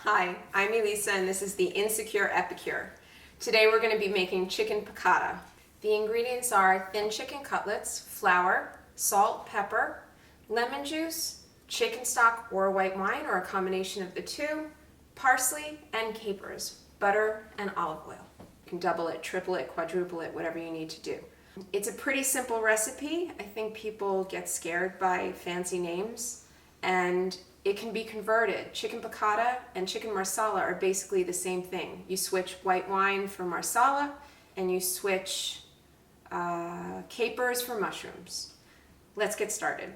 Hi, I'm Elisa and this is the InsecureEpicure. Today we're going to be making chicken piccata. The ingredients are thin chicken cutlets, flour, salt, pepper, lemon juice, chicken stock or white wine or a combination of the two, parsley and capers, butter and olive oil. You can double it, triple it, quadruple it, whatever you need to do. It's a pretty simple recipe. I think people get scared by fancy names, and it can be converted. Chicken piccata and chicken marsala are basically the same thing. You switch white wine for marsala and you switch capers for mushrooms. Let's get started.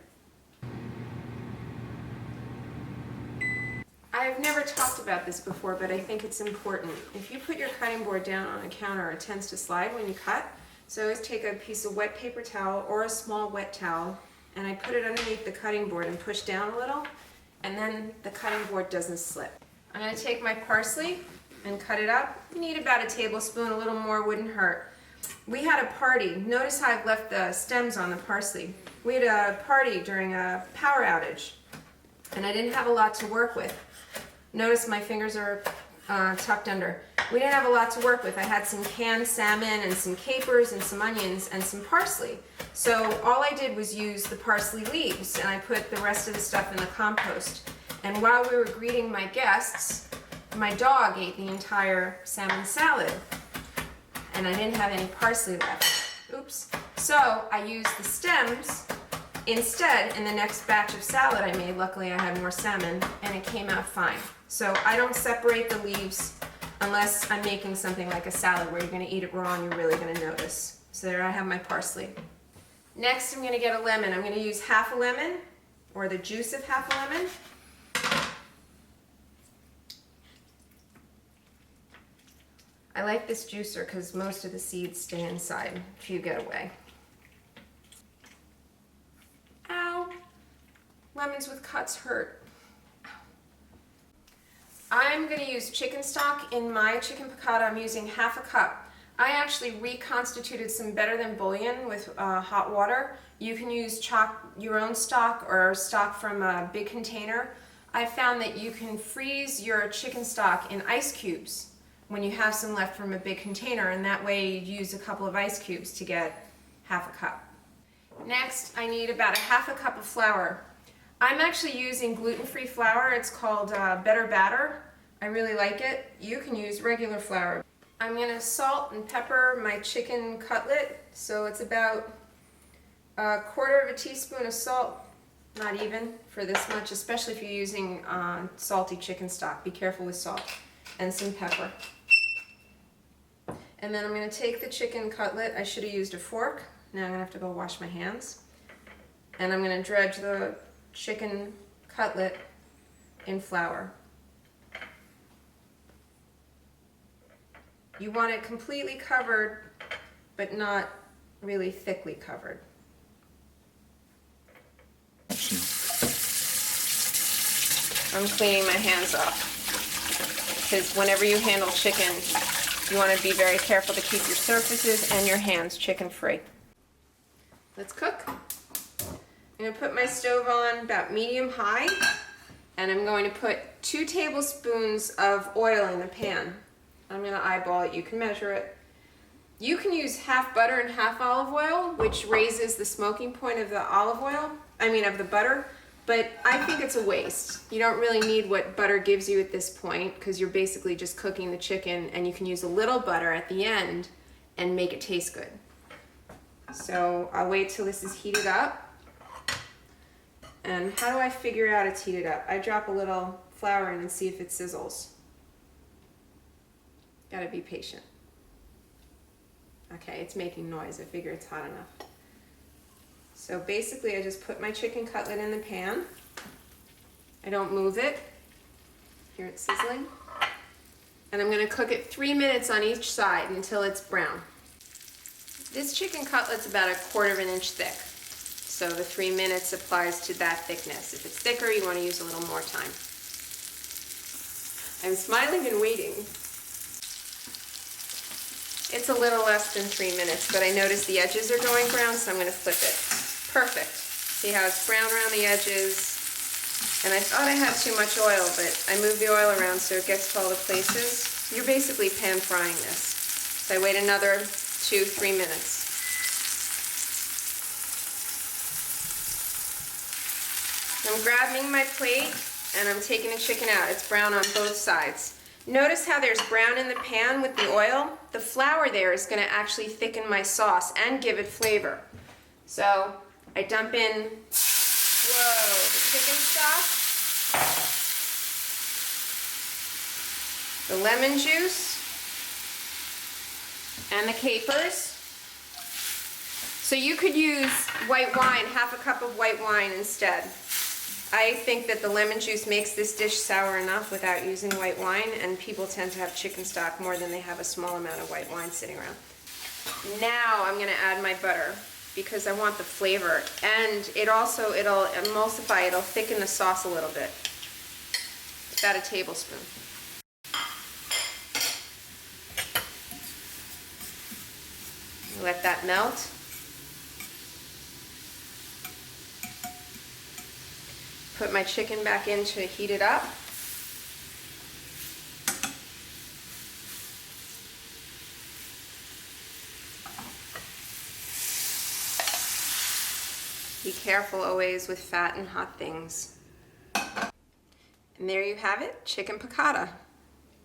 I've never talked about this before, but I think it's important. If you put your cutting board down on a counter, it tends to slide when you cut. So I always take a piece of wet paper towel or a small wet towel and I put it underneath the cutting board and push down a little, and then the cutting board doesn't slip. I'm going to take my parsley and cut it up. You need about a tablespoon, a little more wouldn't hurt. We had a party. Notice how I've left the stems on the parsley. We had a party during a power outage and I didn't have a lot to work with. Notice my fingers are tucked under. We didn't have a lot to work with. I had some canned salmon and some capers and some onions and some parsley. So all I did was use the parsley leaves and I put the rest of the stuff in the compost. And while we were greeting my guests, my dog ate the entire salmon salad and I didn't have any parsley left. Oops. So I used the stems instead in the next batch of salad I made. Luckily I had more salmon and it came out fine. So I don't separate the leaves unless I'm making something like a salad where you're going to eat it raw and you're really going to notice. So there I have my parsley. Next I'm going to get a lemon. I'm going to use half a lemon or the juice of half a lemon. I like this juicer because most of the seeds stay inside if you get away. Ow! Lemons with cuts hurt. I'm going to use chicken stock in my chicken piccata. I'm using half a cup. I actually reconstituted some better than bouillon with hot water. You can use your own stock or stock from a big container. I found that you can freeze your chicken stock in ice cubes when you have some left from a big container, and that way you use a couple of ice cubes to get half a cup. Next, I need about a half a cup of flour. I'm actually using gluten-free flour. It's called Better Batter. I really like it. You can use regular flour. I'm going to salt and pepper my chicken cutlet. So it's about a quarter of a teaspoon of salt, not even for this much, especially if you're using salty chicken stock. Be careful with salt. And some pepper. And then I'm going to take the chicken cutlet. I should have used a fork. Now I'm going to have to go wash my hands. And I'm going to dredge the chicken cutlet in flour. You want it completely covered, but not really thickly covered. I'm cleaning my hands off because whenever you handle chicken, you want to be very careful to keep your surfaces and your hands chicken free. Let's cook. I'm going to put my stove on about medium high, and I'm going to put 2 tablespoons of oil in the pan. I'm going to eyeball it. You can measure it. You can use half butter and half olive oil, which raises the smoking point of the of the butter, but I think it's a waste. You don't really need what butter gives you at this point because you're basically just cooking the chicken, and you can use a little butter at the end and make it taste good. So I'll wait till this is heated up. And how do I figure out it's heated up? I drop a little flour in and see if it sizzles. Gotta be patient. Okay, it's making noise. I figure it's hot enough. So basically I just put my chicken cutlet in the pan. I don't move it. Hear it sizzling. And I'm gonna cook it 3 minutes on each side until it's brown. This chicken cutlet's about a quarter of an inch thick. So the 3 minutes applies to that thickness. If it's thicker, you want to use a little more time. I'm smiling and waiting. It's a little less than 3 minutes, but I notice the edges are going brown, so I'm going to flip it. Perfect. See how it's brown around the edges And I thought I had too much oil, but I moved the oil around so it gets to all the places. You're basically pan frying this. So I wait another 2-3 minutes. I'm grabbing my plate and I'm taking the chicken out. It's brown on both sides. Notice how there's brown in the pan with the oil? The flour there is going to actually thicken my sauce and give it flavor. So I dump in, the chicken stock, the lemon juice, and the capers. So you could use white wine, half a cup of white wine instead. I think that the lemon juice makes this dish sour enough without using white wine, and people tend to have chicken stock more than they have a small amount of white wine sitting around. Now I'm going to add my butter because I want the flavor, and it'll emulsify, it'll thicken the sauce a little bit. It's about a tablespoon. Let that melt. Put my chicken back in to heat it up. Be careful always with fat and hot things. And there you have it, chicken piccata.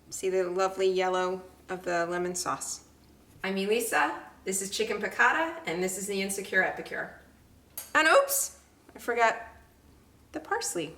See the lovely yellow of the lemon sauce. I'm Elisa, this is chicken piccata, and this is the InsecureEpicure. And oops, I forgot the parsley.